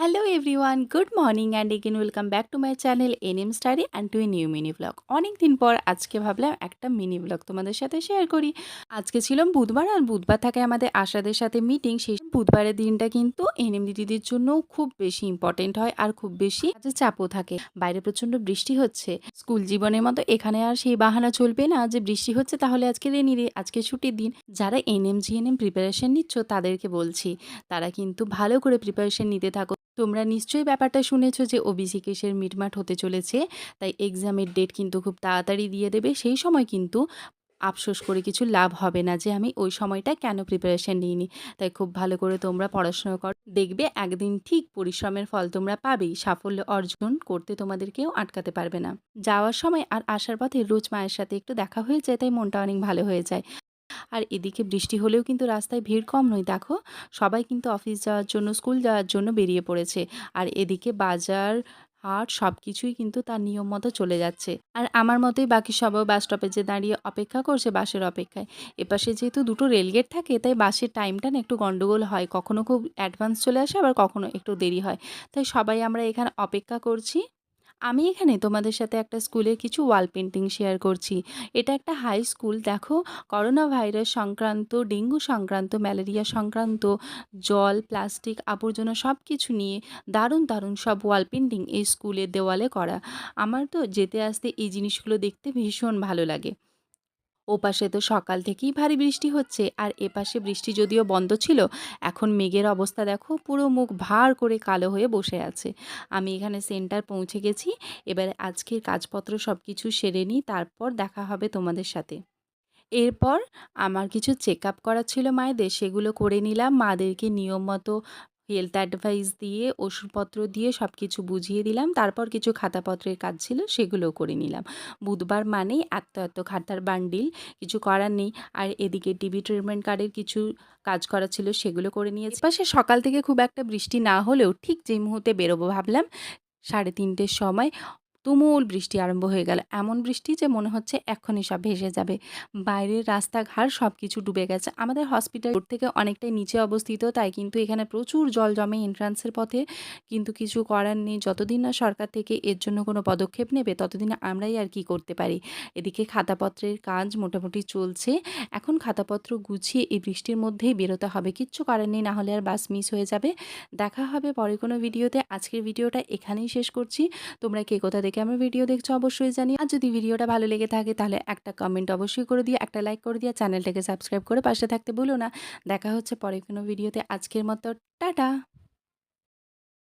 Hello everyone, good morning and again welcome back to my channel NM study and to a new mini blog. অনেক দিন পর আজকে ভাবলাম একটা mini blog তোমাদের সাথে শেয়ার করি। আজকে ছিল বুধবার, আর বুধবার থাকে আমাদের আশাদের সাথে মিটিং। সেই বুধবারের দিনটা কিন্তু এনএম দিদিদের জন্য খুব বেশি ইম্পর্টেন্ট হয় আর খুব বেশি কাজের চাপও থাকে। বাইরে প্রচণ্ড বৃষ্টি হচ্ছে। স্কুল জীবনের মতো এখানে আর সেই বাহানা চলবে না যে বৃষ্টি হচ্ছে তাহলে আজকে রেনি ডে, আজকে ছুটির দিন। যারা এনএম জিএনএম প্রিপারেশন নিচ্ছ তাদেরকে বলছি, তারা কিন্তু ভালো করে প্রিপারেশন নিতে থাকো। তোমরা নিশ্চয়ই ব্যাপারটা শুনেছো যে ওবিসি কেসের মিটমাট হতে চলেছে, তাই এক্সামের ডেট কিন্তু খুব তাড়াতাড়ি দিয়ে দেবে। সেই সময় কিন্তু আফসোস করে কিছু লাভ হবে না যে আমি ওই সময়টা কেন প্রিপারেশন নিইনি। তাই খুব ভালো করে তোমরা পড়াশোনা করো, দেখবে একদিন ঠিক পরিশ্রমের ফল তোমরা পাবেই। সাফল্য অর্জন করতে তোমাদের কেউ আটকাতে পারবে না। যাওয়ার সময় আর আসার পথে রোজ মায়ের সাথে একটু দেখা হয়ে যায়, তাই মনটা অনেক ভালো হয়ে যায়। আর এদিকে বৃষ্টি হলেও কিন্তু রাস্তায় ভিড় কম নয়। দেখো, সবাই কিন্তু অফিস যাওয়ার জন্য, স্কুল যাওয়ার জন্য বেরিয়ে পড়েছে। আর এদিকে বাজার, হাট সব কিছুই কিন্তু তার নিয়ম মতো চলে যাচ্ছে। আর আমার মতোই বাকি সবাই বাস স্টপেজে দাঁড়িয়ে অপেক্ষা করছে বাসের অপেক্ষায়। এপাশে যেহেতু দুটো রেলগেট থাকে, তাই বাসের টাইমটা না একটু গন্ডগোল হয়। কখনো খুব অ্যাডভান্স চলে আসে, আবার কখনো একটু দেরি হয়। তাই সবাই আমরা এখানে অপেক্ষা করছি। আমি এখানে তোমাদের সাথে একটা স্কুলের কিছু ওয়াল পেন্টিং শেয়ার করছি। এটা একটা হাই স্কুল। দেখো, করোনা ভাইরাস সংক্রান্ত, ডেঙ্গু সংক্রান্ত, ম্যালেরিয়া সংক্রান্ত, জল, প্লাস্টিক, আবর্জনা সব কিছু নিয়ে দারুণ দারুণ সব ওয়াল পেন্টিং এই স্কুলের দেওয়ালে করা। আমার তো যেতে আসতে এই জিনিসগুলো দেখতে ভীষণ ভালো লাগে। ওপাশে তো সকাল থেকেই ভারী বৃষ্টি হচ্ছে, আর এপাশে বৃষ্টি যদিও বন্ধ ছিল, এখন মেঘের অবস্থা দেখো, পুরো মুখ ভার করে কালো হয়ে বসে আছে। আমি এখানে সেন্টার পৌঁছে গেছি। এবারে আজকের কাজপত্র সব কিছু সেরে নিই, তারপর দেখা হবে তোমাদের সাথে। এরপর আমার কিছু চেক আপ করা ছিল মায়েদের, সেগুলো করে নিলাম। মাদেরকে নিয়ম মতো হেলথ অ্যাডভাইস দিয়ে, ওষুধপত্র দিয়ে সব কিছু বুঝিয়ে দিলাম। তারপর কিছু খাতাপত্রের কাজ ছিল, সেগুলোও করে নিলাম। বুধবার মানেই এত এত খাতার বান্ডিল, কিছু করার নেই। আর এদিকে টিবি ট্রিটমেন্ট কার্ডের কিছু কাজ করা ছিল, সেগুলো করে নিয়েছি। পাশে সকাল থেকে খুব একটা বৃষ্টি না হলেও ঠিক যেই মুহূর্তে বেরোবো ভাবলাম, 3:30-র সময় তুমুল বৃষ্টি আরম্ভ হয়ে গেল। এমন বৃষ্টি যে মনে হচ্ছে এক্ষুনি সব ভেসে যাবে। বাইরের রাস্তাঘাট সব কিছু ডুবে গেছে। আমাদের হসপিটাল রোড থেকে অনেকটাই নিচে অবস্থিত, তাই কিন্তু এখানে প্রচুর জল জমে এন্ট্রান্সের পথে। কিন্তু কিছু করার নেই, যতদিন না সরকার থেকে এর জন্য কোনো পদক্ষেপ নেবে ততদিন আমরাই আর কি করতে পারি। এদিকে খাতাপত্রের কাজ মোটামুটি চলছে। এখন খাতাপত্র গুছিয়ে এই বৃষ্টির মধ্যেই বেরোতে হবে, কিচ্ছু করার নেই, নাহলে আর বাস মিস হয়ে যাবে। দেখা হবে পরে কোনো ভিডিওতে। আজকের ভিডিওটা এখানেই শেষ করছি। তোমরা কে কোথা থেকে আমার ভিডিও দেখছো অবশ্যই জানিও। আর যদি ভিডিওটা ভালো লেগে থাকে তাহলে একটা কমেন্ট অবশ্যই করে দিও, একটা লাইক করে দিও, চ্যানেলটাকে সাবস্ক্রাইব করে পাশে থাকতে ভুলো না। দেখা হচ্ছে পরে কোনো ভিডিওতে। আজকের মতো টাটা।